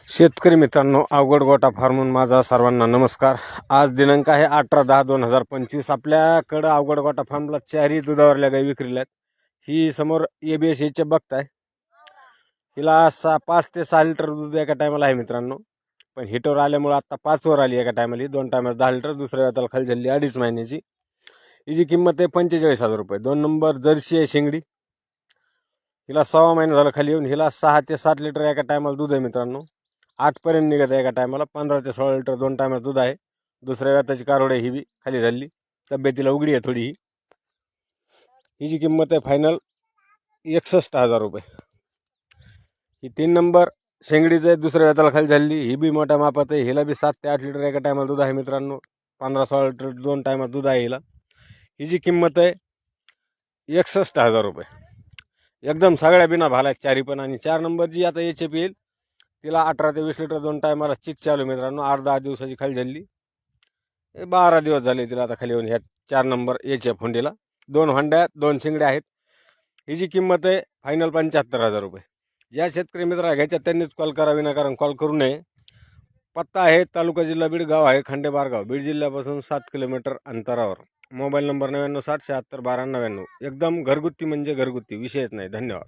शेतकरी मित्रांनो, अवघड गोटा फार्मून माझा सर्वांना नमस्कार। आज दिनांक आहे 18/10/2025। आपल्याकडं अवघड गोटा फार्मला चारही दुधावरल्या गाई विक्रीला आहेत। ही समोर ABSचे बघताय, हिला 5 ते 6 लिटर दूध एका टायमाला आहे मित्रांनो। पण हिटवर आल्यामुळे आता 5 वर आली एका टायमाला, 2 टायमाला 10 लिटर, दुसऱ्या वेळेला खाली झाली 2.5 महिन्याची। हिची किंमत आहे 45,000 रुपये। 2 नंबर जर्सी आहे शिंगडी, हिला 6 महिना झाला खाली येऊन। हिला 6 ते 7 लिटर एका टायमाला दूध आहे मित्रांनो। 8 पर्यंत निघत आहे एका टायमाला। 15 ते 16 लिटर 2 टायमाला दूध आहे। दुसऱ्या वेळाची कारवड ही बी खाली झाली, तब्येतीला उघडी आहे थोडी। हिची किंमत आहे फायनल 61,000 रुपये। ही 3 नंबर शेंगडीचं आहे, दुसऱ्या वेळाला खाली झाली, ही बी मोठ्या मापात आहे। हिला बी 7 ते 8 लिटर एका टायमाला दूध आहे मित्रांनो। 15-16 लिटर 2 टायमाला दूध आहे हिला। हिची किंमत आहे 61,000 रुपये। एकदम सगळ्या बिना भाला चारी पण। आणि 4 नंबर जी आता HF येईल, तिला 18 ते 20 लिटर 2 टायमाला चिक चालू मित्रांनो। 8-10 दिवसाची खाली झाली, 12 दिवस झाले तिला आता खाली येऊन। ह्या 4 नंबर HF हुंडीला 2 हंड्या 2 शिंगड्या आहेत। हिची किंमत आहे फायनल 75,000 रुपये। ज्या शेतकरी मित्राला घ्यायच्या त्यांनीच कॉल करा, विनाकारण कॉल करू नये। पत्ता आहे तालुका जिल्हा बीड, गाव आहे खंडेबारगाव, बीड जिल्ह्यापासून 7 किलोमीटर अंतरावर। Mobile number 9960 76 12 99। एकदम घरगुती म्हणजे घरगुती, विषयच नाही। धन्यवाद।